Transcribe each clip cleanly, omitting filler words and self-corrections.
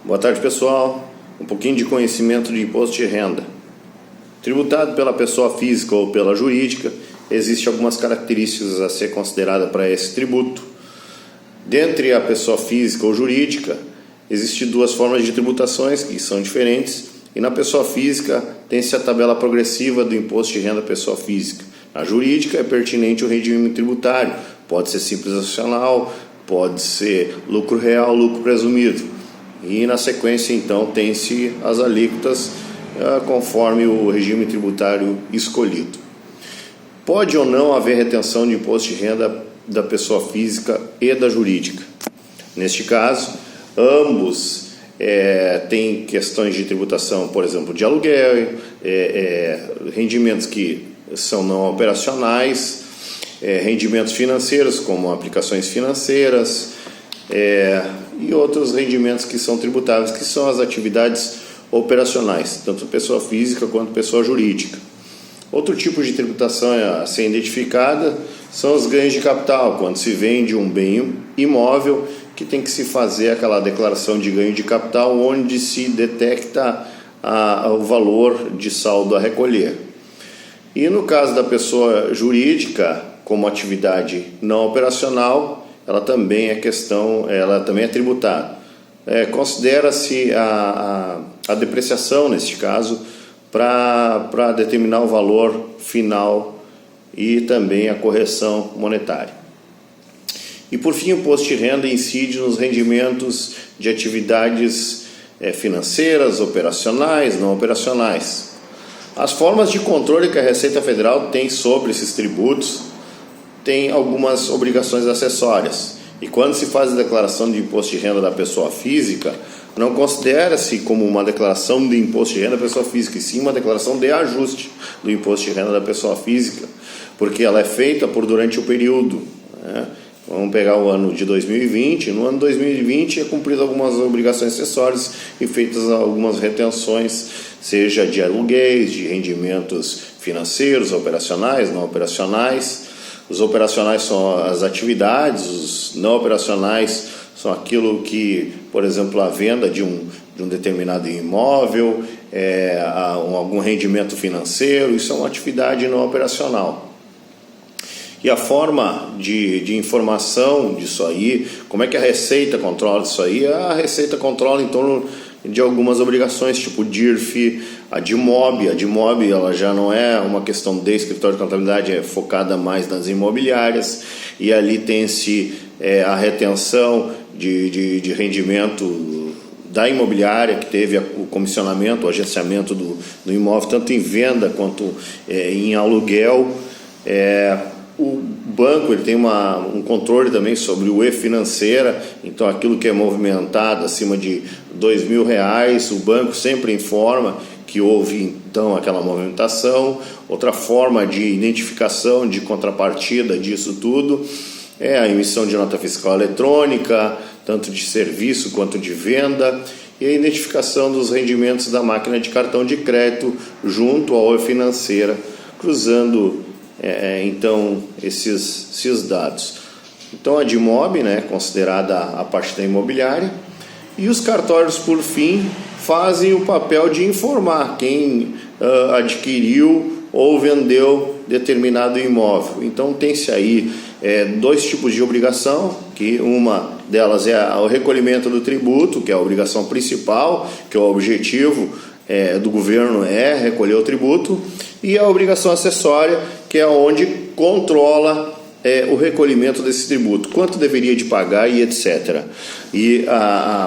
Boa tarde, pessoal. Um pouquinho de conhecimento de imposto de renda. Tributado pela pessoa física ou pela jurídica, existem algumas características a ser considerada para esse tributo. Dentre a pessoa física ou jurídica, existem duas formas de tributações que são diferentes, e na pessoa física tem-se a tabela progressiva do imposto de renda pessoa física. Na jurídica é pertinente o regime tributário, pode ser simples nacional, pode ser lucro real, lucro presumido. E na sequência então tem-se as alíquotas conforme o regime tributário escolhido. Pode ou não haver retenção de imposto de renda da pessoa física e da jurídica. Neste caso, ambos têm questões de tributação, por exemplo, de aluguel, rendimentos que são não operacionais, rendimentos financeiros, como aplicações financeiras, e outros rendimentos que são tributáveis, que são as atividades operacionais, tanto pessoa física quanto pessoa jurídica. Outro tipo de tributação a ser identificada são os ganhos de capital, quando se vende um bem imóvel, que tem que se fazer aquela declaração de ganho de capital, onde se detecta o valor de saldo a recolher. E no caso da pessoa jurídica, como atividade não operacional, ela também é tributada. Considera-se a depreciação, neste caso, para determinar o valor final e também a correção monetária. E por fim, o imposto de renda incide nos rendimentos de atividades financeiras, operacionais, não operacionais. As formas de controle que a Receita Federal tem sobre esses tributos tem algumas obrigações acessórias. E quando se faz a declaração de imposto de renda da pessoa física, não considera-se como uma declaração de imposto de renda da pessoa física, e sim uma declaração de ajuste do imposto de renda da pessoa física, porque ela é feita durante o período, né? Vamos pegar o ano de 2020. No ano 2020 é cumprido algumas obrigações acessórias e feitas algumas retenções, seja de aluguéis, de rendimentos financeiros, operacionais, não operacionais. Os operacionais são as atividades, os não operacionais são aquilo que, por exemplo, a venda de um determinado imóvel, algum rendimento financeiro, isso é uma atividade não operacional. E a forma de informação disso aí, como é que a Receita controla isso aí? A Receita controla em torno de algumas obrigações, tipo DIRF, a DIMOB. A DIMOB ela já não é uma questão de escritório de contabilidade, é focada mais nas imobiliárias, e ali tem-se a retenção de rendimento da imobiliária, que teve o comissionamento, o agenciamento do imóvel, tanto em venda quanto em aluguel. O banco ele tem um controle também sobre o e-financeira, então aquilo que é movimentado acima de R$2.000, o banco sempre informa que houve então aquela movimentação. Outra forma de identificação, de contrapartida disso tudo é a emissão de nota fiscal eletrônica, tanto de serviço quanto de venda, e a identificação dos rendimentos da máquina de cartão de crédito junto ao e-financeira, cruzando então esses dados. Então a DIMOB, considerada a parte da imobiliária, e os cartórios, por fim, fazem o papel de informar quem adquiriu ou vendeu determinado imóvel. Então tem-se aí dois tipos de obrigação, que uma delas é o recolhimento do tributo, que é a obrigação principal, que é o objetivo do governo recolher o tributo, e a obrigação acessória, que é onde controla o recolhimento desse tributo, quanto deveria de pagar e etc. E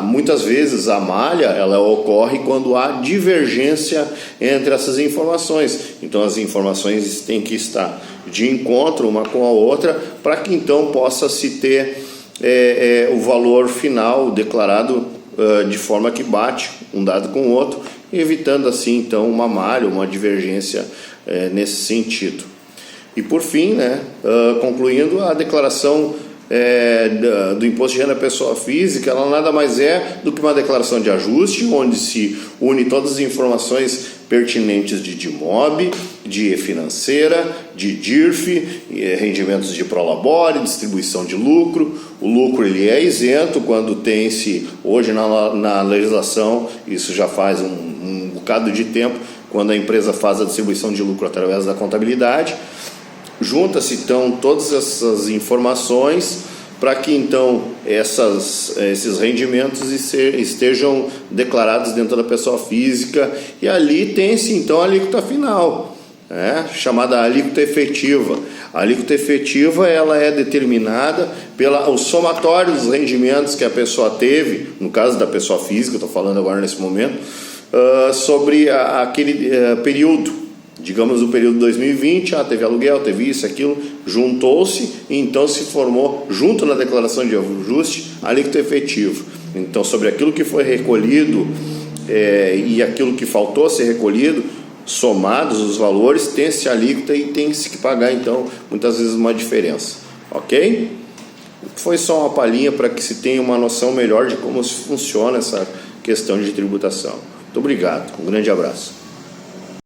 muitas vezes a malha ela ocorre quando há divergência entre essas informações. Então as informações têm que estar de encontro uma com a outra, para que então possa se ter o valor final declarado de forma que bate um dado com o outro, evitando assim então uma malha, uma divergência nesse sentido. E por fim, concluindo, a declaração do imposto de renda pessoa física, ela nada mais é do que uma declaração de ajuste, onde se une todas as informações pertinentes de DIMOB, de financeira, de DIRF, rendimentos de prolabore, distribuição de lucro. O lucro ele é isento quando tem-se, hoje na legislação, isso já faz um bocado de tempo, quando a empresa faz a distribuição de lucro através da contabilidade. Junta-se então todas essas informações para que então esses rendimentos estejam declarados dentro da pessoa física, e ali tem-se então a alíquota final, chamada alíquota efetiva. A alíquota efetiva ela é determinada pelo somatório dos rendimentos que a pessoa teve, no caso da pessoa física, estou falando agora nesse momento, sobre aquele período. Digamos o período de 2020, teve aluguel, teve isso, aquilo, juntou-se e então se formou, junto na declaração de ajuste, a alíquota efetiva. Então, sobre aquilo que foi recolhido e aquilo que faltou ser recolhido, somados os valores, tem-se alíquota e tem-se que pagar, então, muitas vezes uma diferença. Ok? Foi só uma palhinha para que se tenha uma noção melhor de como funciona essa questão de tributação. Muito obrigado, um grande abraço.